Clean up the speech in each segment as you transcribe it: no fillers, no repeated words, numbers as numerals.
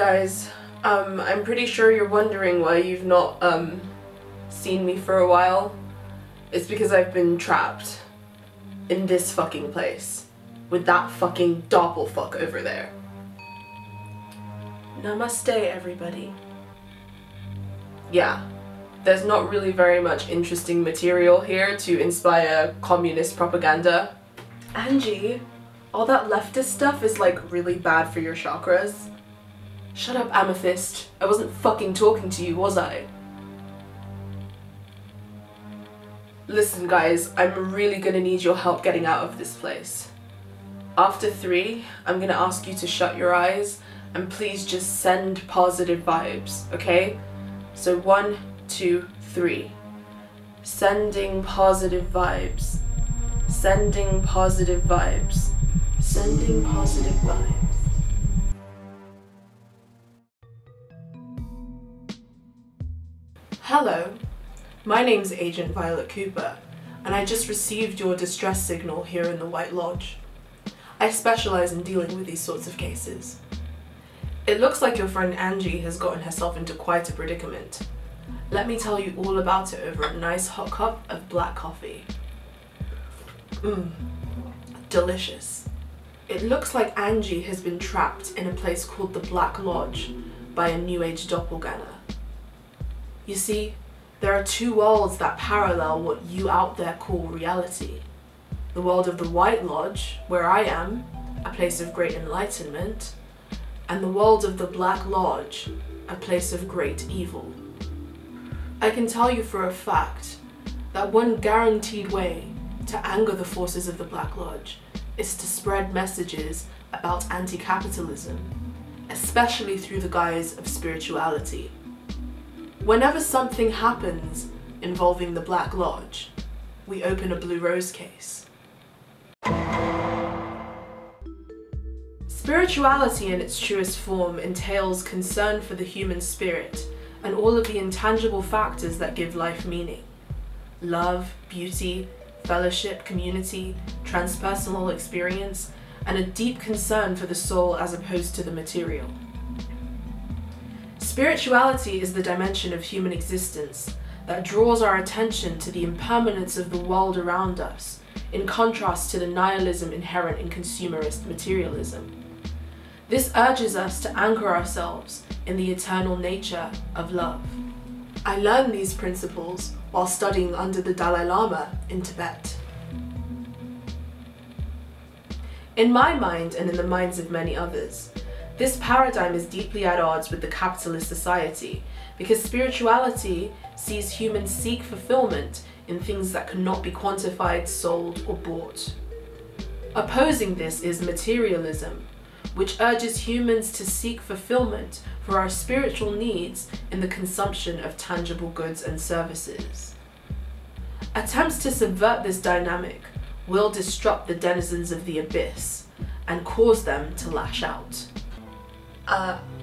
guys, I'm pretty sure you're wondering why you've not seen me for a while. It's because I've been trapped in this fucking place with that fucking doppelfuck over there. Namaste, everybody. Yeah, there's not really very much interesting material here to inspire communist propaganda. Angie, all that leftist stuff is like really bad for your chakras. Shut up, Amethyst. I wasn't fucking talking to you, was I? Listen guys, I'm really gonna need your help getting out of this place. After 3, I'm gonna ask you to shut your eyes and please just send positive vibes, okay? So 1, 2, 3. Sending positive vibes. Sending positive vibes. Sending positive vibes. Hello, my name's Agent Violet Cooper, and I just received your distress signal here in the White Lodge. I specialize in dealing with these sorts of cases. It looks like your friend Angie has gotten herself into quite a predicament. Let me tell you all about it over a nice hot cup of black coffee. Delicious. It looks like Angie has been trapped in a place called the Black Lodge by a New Age doppelganger. You see, there are 2 worlds that parallel what you out there call reality. The world of the White Lodge, where I am, a place of great enlightenment, and the world of the Black Lodge, a place of great evil. I can tell you for a fact that one guaranteed way to anger the forces of the Black Lodge is to spread messages about anti-capitalism, especially through the guise of spirituality. Whenever something happens involving the Black Lodge, we open a Blue Rose case. Spirituality in its truest form entails concern for the human spirit and all of the intangible factors that give life meaning. Love, beauty, fellowship, community, transpersonal experience, and a deep concern for the soul as opposed to the material. Spirituality is the dimension of human existence that draws our attention to the impermanence of the world around us, in contrast to the nihilism inherent in consumerist materialism. This urges us to anchor ourselves in the eternal nature of love. I learned these principles while studying under the Dalai Lama in Tibet. In my mind, and in the minds of many others, this paradigm is deeply at odds with the capitalist society because spirituality sees humans seek fulfillment in things that cannot be quantified, sold, or bought. Opposing this is materialism, which urges humans to seek fulfillment for our spiritual needs in the consumption of tangible goods and services. Attempts to subvert this dynamic will disrupt the denizens of the abyss and cause them to lash out.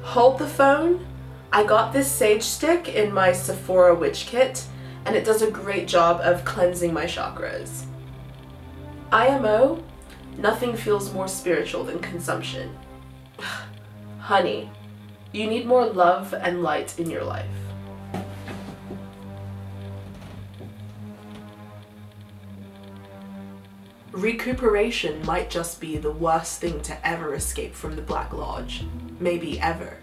Hold the phone. I got this sage stick in my Sephora witch kit, and it does a great job of cleansing my chakras. IMO, nothing feels more spiritual than consumption. Honey, you need more love and light in your life. Recuperation might just be the worst thing to ever escape from the Black Lodge. Maybe ever.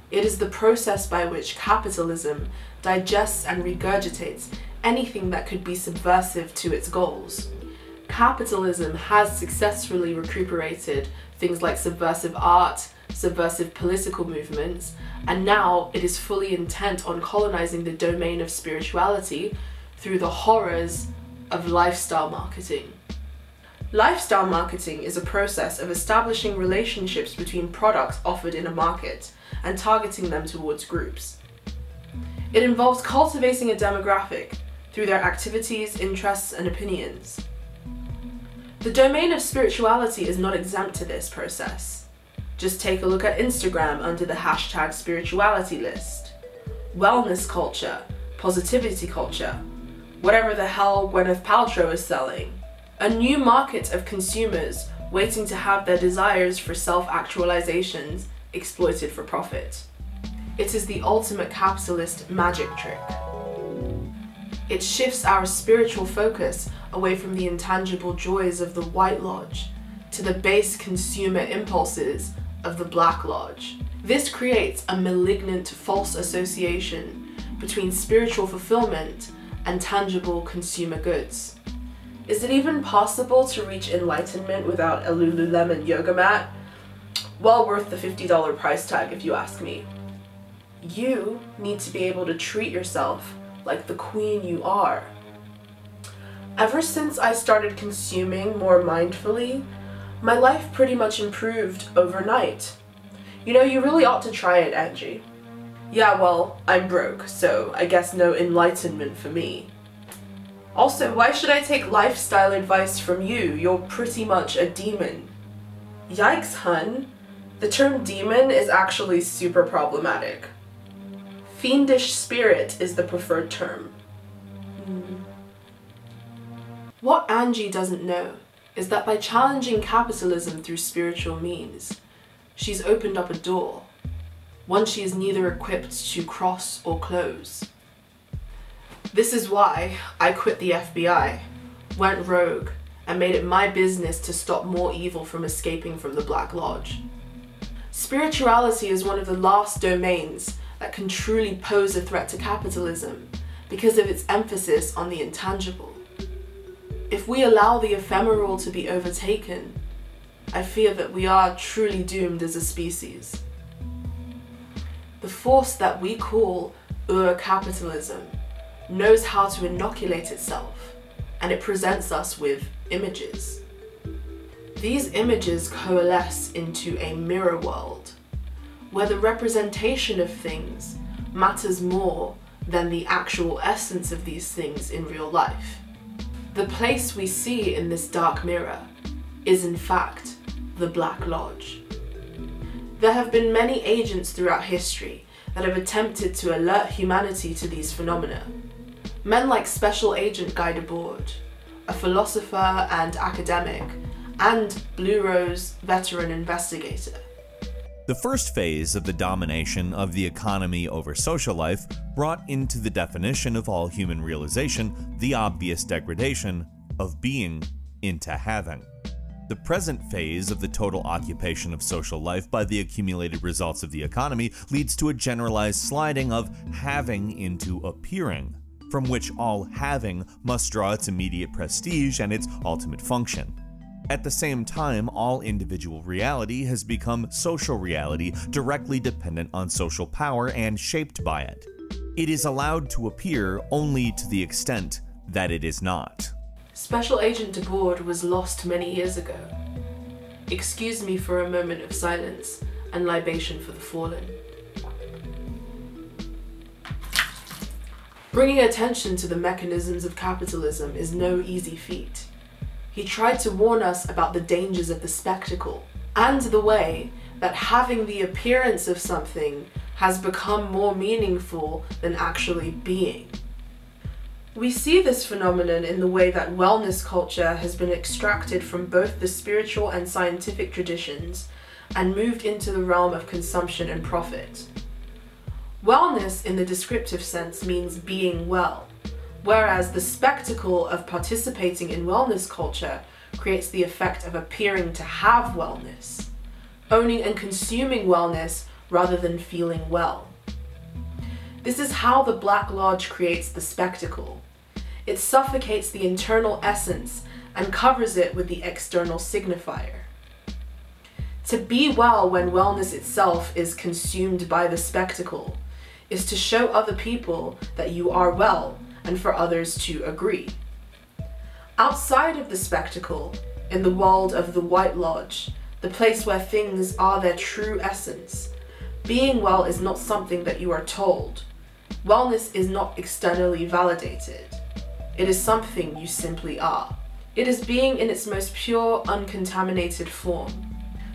It is the process by which capitalism digests and regurgitates anything that could be subversive to its goals. Capitalism has successfully recuperated things like subversive art, subversive political movements, and now it is fully intent on colonizing the domain of spirituality through the horrors of lifestyle marketing. Lifestyle marketing is a process of establishing relationships between products offered in a market and targeting them towards groups. It involves cultivating a demographic through their activities, interests, and opinions. The domain of spirituality is not exempt to this process. Just take a look at Instagram under the hashtag spirituality list. Wellness culture, positivity culture, whatever the hell Gwyneth Paltrow is selling. A new market of consumers waiting to have their desires for self-actualizations exploited for profit. It is the ultimate capitalist magic trick. It shifts our spiritual focus away from the intangible joys of the White Lodge to the base consumer impulses of the Black Lodge. This creates a malignant false association between spiritual fulfillment and tangible consumer goods. Is it even possible to reach enlightenment without a Lululemon yoga mat? Well worth the $50 price tag if you ask me. You need to be able to treat yourself like the queen you are. Ever since I started consuming more mindfully, my life pretty much improved overnight. You know, you really ought to try it, Angie. Yeah, well, I'm broke, so I guess no enlightenment for me. Also, why should I take lifestyle advice from you? You're pretty much a demon. Yikes, hun. The term demon is actually super problematic. Fiendish spirit is the preferred term. What Angie doesn't know is that by challenging capitalism through spiritual means, she's opened up a door, one she is neither equipped to cross or close. This is why I quit the FBI, went rogue, and made it my business to stop more evil from escaping from the Black Lodge. Spirituality is one of the last domains that can truly pose a threat to capitalism because of its emphasis on the intangible. If we allow the ephemeral to be overtaken, I fear that we are truly doomed as a species. The force that we call capitalism knows how to inoculate itself, and it presents us with images. These images coalesce into a mirror world, where the representation of things matters more than the actual essence of these things in real life. The place we see in this dark mirror is in fact the Black Lodge. There have been many agents throughout history that have attempted to alert humanity to these phenomena. Men like Special Agent Guy Debord, a philosopher and academic, and Blue Rose veteran investigator. The first phase of the domination of the economy over social life brought into the definition of all human realization the obvious degradation of being into having. The present phase of the total occupation of social life by the accumulated results of the economy leads to a generalized sliding of having into appearing, from which all having must draw its immediate prestige and its ultimate function. At the same time, all individual reality has become social reality, directly dependent on social power and shaped by it. It is allowed to appear only to the extent that it is not. Special Agent Debord was lost many years ago. Excuse me for a moment of silence and libation for the fallen. Bringing attention to the mechanisms of capitalism is no easy feat. He tried to warn us about the dangers of the spectacle and the way that having the appearance of something has become more meaningful than actually being. We see this phenomenon in the way that wellness culture has been extracted from both the spiritual and scientific traditions and moved into the realm of consumption and profit. Wellness in the descriptive sense means being well, whereas the spectacle of participating in wellness culture creates the effect of appearing to have wellness, owning and consuming wellness rather than feeling well. This is how the Black Lodge creates the spectacle. It suffocates the internal essence and covers it with the external signifier. To be well when wellness itself is consumed by the spectacle is to show other people that you are well and for others to agree. Outside of the spectacle, in the world of the White Lodge, the place where things are their true essence, being well is not something that you are told. Wellness is not externally validated. It is something you simply are. It is being in its most pure, uncontaminated form.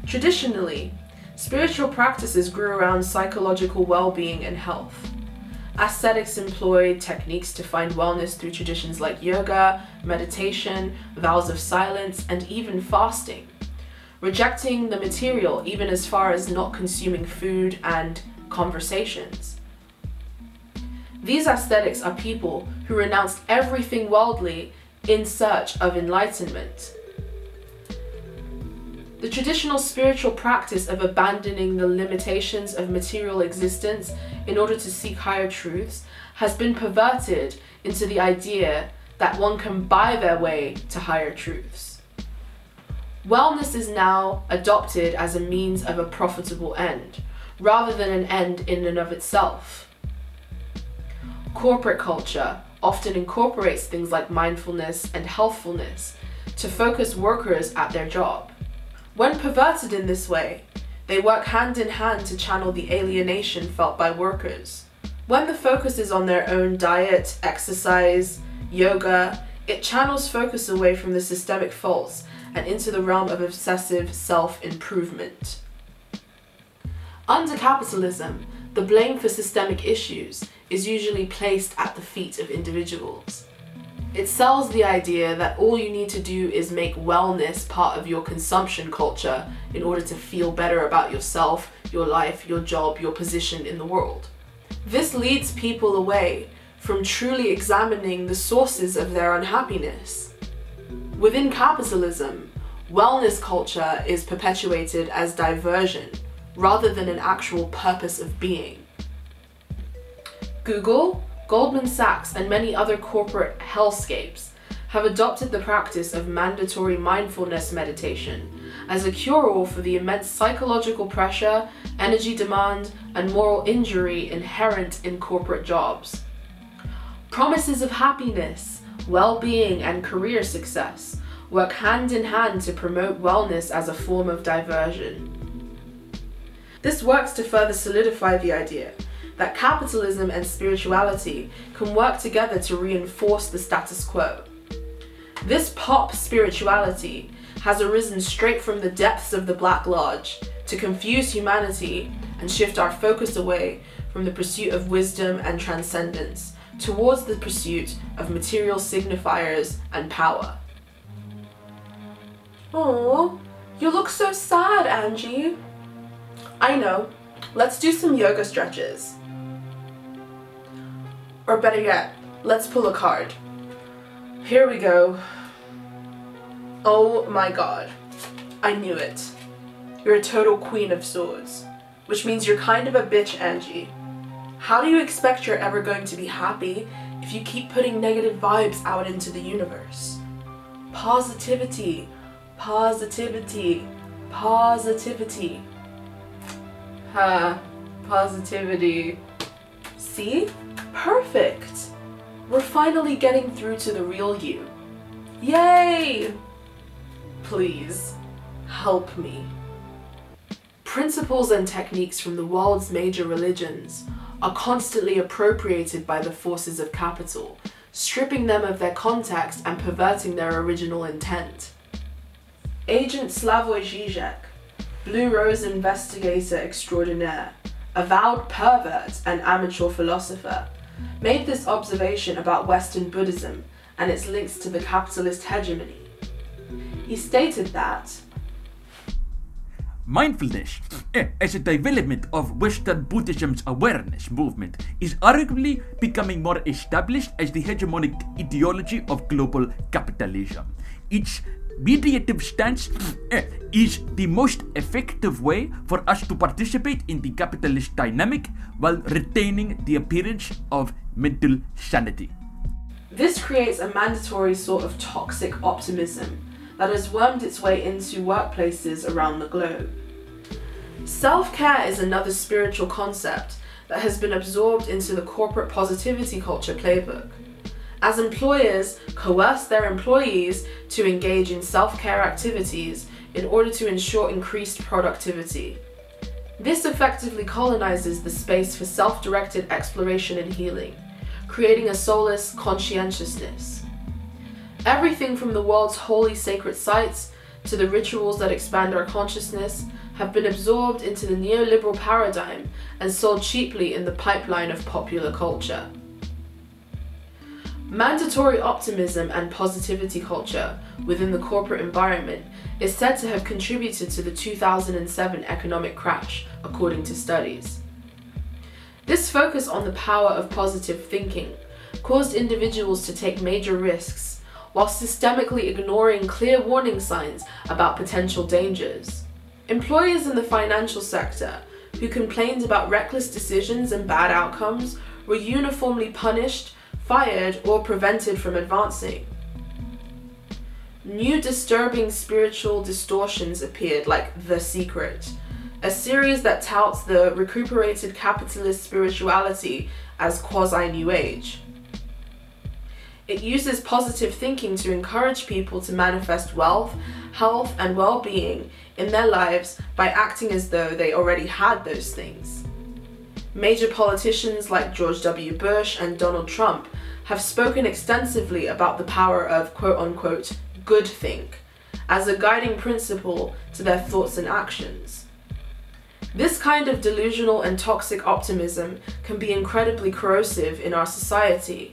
Traditionally, spiritual practices grew around psychological well-being and health. Ascetics employed techniques to find wellness through traditions like yoga, meditation, vows of silence, and even fasting. rejecting the material even as far as not consuming food and conversations. These ascetics are people who renounced everything worldly in search of enlightenment. The traditional spiritual practice of abandoning the limitations of material existence in order to seek higher truths has been perverted into the idea that one can buy their way to higher truths. Wellness is now adopted as a means of a profitable end, rather than an end in and of itself. Corporate culture often incorporates things like mindfulness and healthfulness to focus workers at their job. When perverted in this way, they work hand in hand to channel the alienation felt by workers. When the focus is on their own diet, exercise, yoga, it channels focus away from the systemic faults and into the realm of obsessive self-improvement. Under capitalism, the blame for systemic issues is usually placed at the feet of individuals. It sells the idea that all you need to do is make wellness part of your consumption culture in order to feel better about yourself, your life, your job, your position in the world. This leads people away from truly examining the sources of their unhappiness. Within capitalism, wellness culture is perpetuated as diversion rather than an actual purpose of being. Google, Goldman Sachs, and many other corporate hellscapes have adopted the practice of mandatory mindfulness meditation as a cure-all for the immense psychological pressure, energy demand, and moral injury inherent in corporate jobs. Promises of happiness, well-being, and career success work hand in hand to promote wellness as a form of diversion. This works to further solidify the idea that capitalism and spirituality can work together to reinforce the status quo. This pop spirituality has arisen straight from the depths of the Black Lodge to confuse humanity and shift our focus away from the pursuit of wisdom and transcendence towards the pursuit of material signifiers and power. Oh, you look so sad, Angie. I know. Let's do some yoga stretches. Or better yet, let's pull a card. Here we go. Oh my god. I knew it. You're a total queen of swords. Which means you're kind of a bitch, Angie. How do you expect you're ever going to be happy if you keep putting negative vibes out into the universe? Positivity. Positivity. Positivity. Positivity. See? Perfect! We're finally getting through to the real you. Yay! Please, help me. Principles and techniques from the world's major religions are constantly appropriated by the forces of capital, stripping them of their context and perverting their original intent. Agent Slavoj Žižek, Blue Rose investigator extraordinaire, avowed pervert and amateur philosopher, made this observation about Western Buddhism and its links to the capitalist hegemony. He stated that mindfulness, as a development of Western Buddhism's awareness movement, is arguably becoming more established as the hegemonic ideology of global capitalism. Its mediative stance is the most effective way for us to participate in the capitalist dynamic while retaining the appearance of mental sanity. This creates a mandatory sort of toxic optimism that has wormed its way into workplaces around the globe. Self-care is another spiritual concept that has been absorbed into the corporate positivity culture playbook. As employers coerce their employees to engage in self-care activities in order to ensure increased productivity. This effectively colonizes the space for self-directed exploration and healing, creating a soulless conscientiousness. Everything from the world's holy sacred sites to the rituals that expand our consciousness have been absorbed into the neoliberal paradigm and sold cheaply in the pipeline of popular culture. Mandatory optimism and positivity culture within the corporate environment is said to have contributed to the 2007 economic crash, according to studies. This focus on the power of positive thinking caused individuals to take major risks while systemically ignoring clear warning signs about potential dangers. Employees in the financial sector who complained about reckless decisions and bad outcomes were uniformly punished, fired, or prevented from advancing. New disturbing spiritual distortions appeared, like The Secret, a series that touts the recuperated capitalist spirituality as quasi-New Age. It uses positive thinking to encourage people to manifest wealth, health, and well-being in their lives by acting as though they already had those things. Major politicians like George W. Bush and Donald Trump have spoken extensively about the power of quote-unquote good think as a guiding principle to their thoughts and actions. This kind of delusional and toxic optimism can be incredibly corrosive in our society.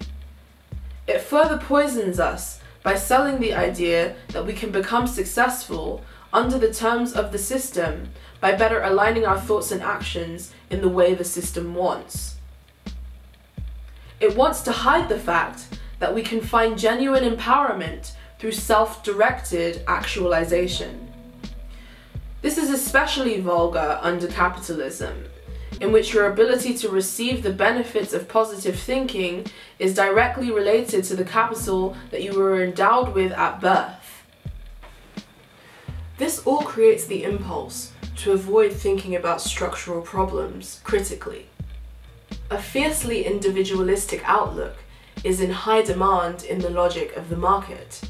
It further poisons us by selling the idea that we can become successful under the terms of the system by better aligning our thoughts and actions in the way the system wants. It wants to hide the fact that we can find genuine empowerment through self-directed actualization. This is especially vulgar under capitalism, in which your ability to receive the benefits of positive thinking is directly related to the capital that you were endowed with at birth. This all creates the impulse to avoid thinking about structural problems critically. A fiercely individualistic outlook is in high demand in the logic of the market.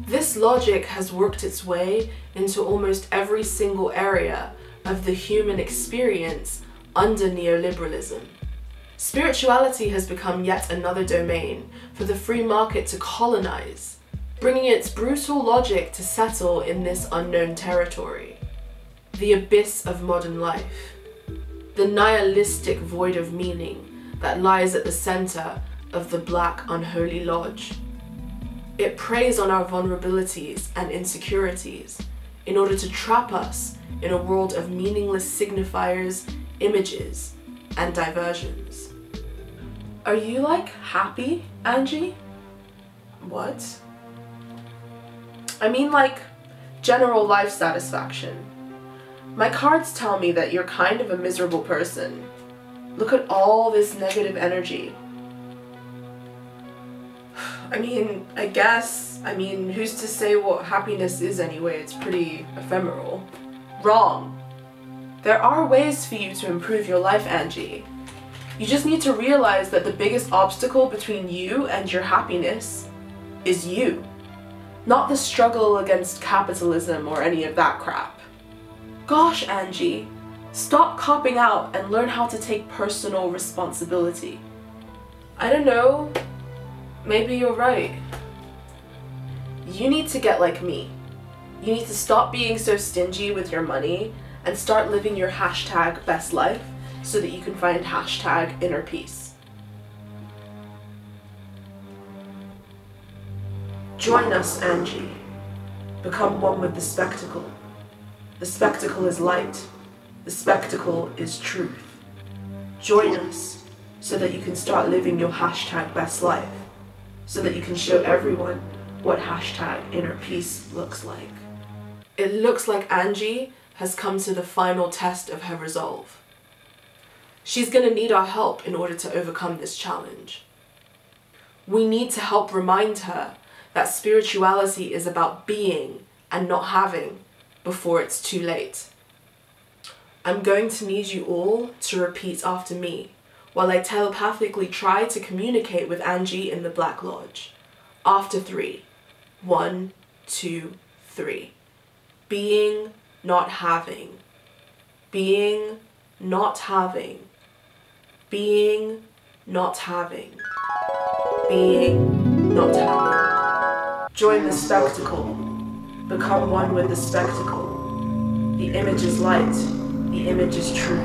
This logic has worked its way into almost every single area of the human experience under neoliberalism. Spirituality has become yet another domain for the free market to colonize, bringing its brutal logic to settle in this unknown territory. The abyss of modern life, the nihilistic void of meaning that lies at the center of the Black Unholy Lodge. It preys on our vulnerabilities and insecurities in order to trap us in a world of meaningless signifiers, images, and diversions. Are you like happy, Angie? What? I mean like general life satisfaction. My cards tell me that you're kind of a miserable person. Look at all this negative energy. I mean, who's to say what happiness is anyway? It's pretty ephemeral. Wrong. There are ways for you to improve your life, Angie. You just need to realize that the biggest obstacle between you and your happiness is you. Not the struggle against capitalism or any of that crap. Gosh, Angie, stop copping out and learn how to take personal responsibility. I don't know, maybe you're right. You need to get like me. You need to stop being so stingy with your money and start living your hashtag best life so that you can find hashtag inner peace. Join us, Angie. Become one with the spectacle. The spectacle is light. The spectacle is truth. Join us so that you can start living your hashtag best life, so that you can show everyone what hashtag inner peace looks like. It looks like Angie has come to the final test of her resolve. She's going to need our help in order to overcome this challenge. We need to help remind her that spirituality is about being and not having before it's too late. I'm going to need you all to repeat after me while I telepathically try to communicate with Angie in the Black Lodge. After 3. 1, 2, 3. Being, not having. Being, not having. Being, not having. Being, not having. Join the spectacle. Become one with the spectacle. The image is light. The image is truth.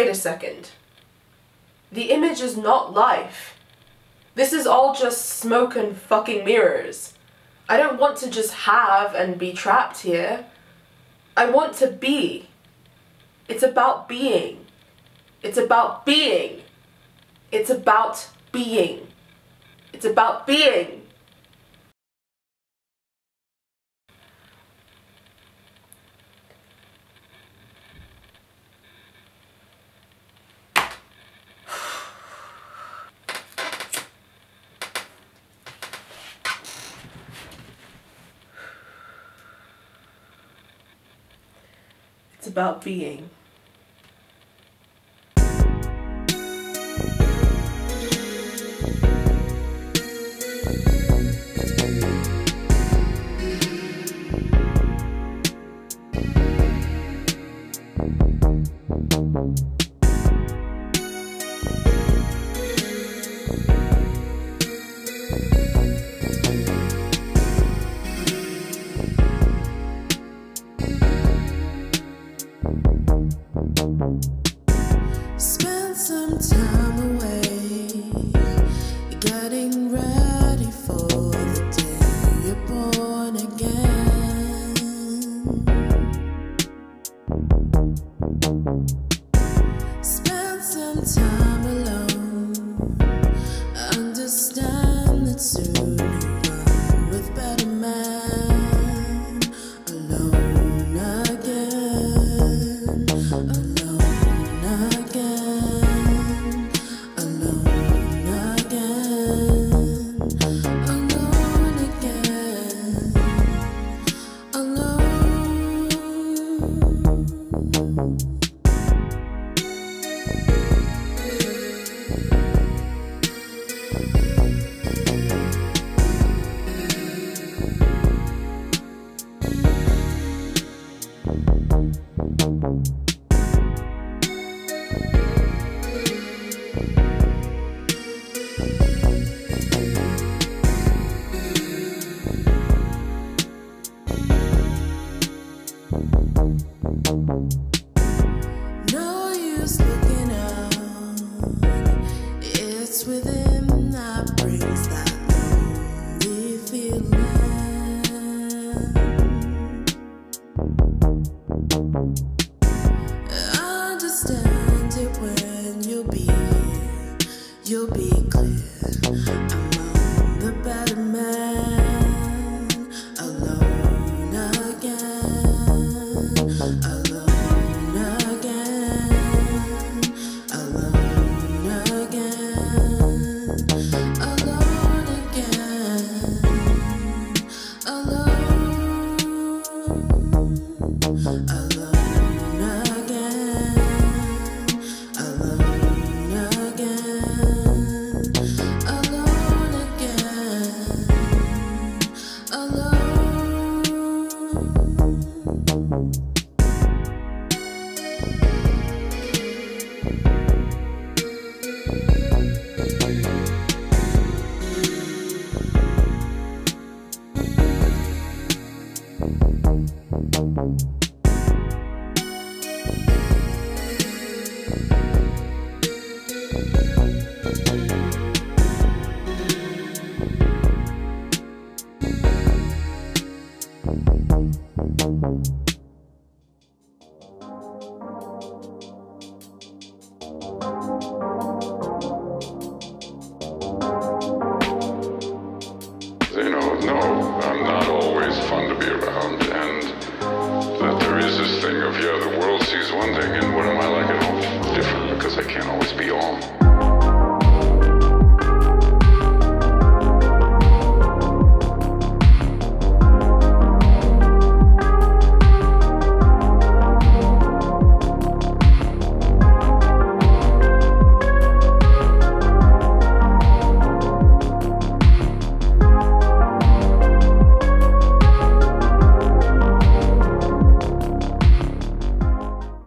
Wait a second. The image is not life. This is all just smoke and fucking mirrors. I don't want to just have and be trapped here. I want to be. It's about being. It's about being. It's about being. It's about being. It's about being. Spend some time away, getting ready for the day you're born again. Spend some time alone, understand that soon you run with better men. Alone again, alone again, alone again, alone again, alone. No use looking out, it's within that brings that lonely feeling. Understand it when you'll be here, you'll be clear. Among the better men, alone again.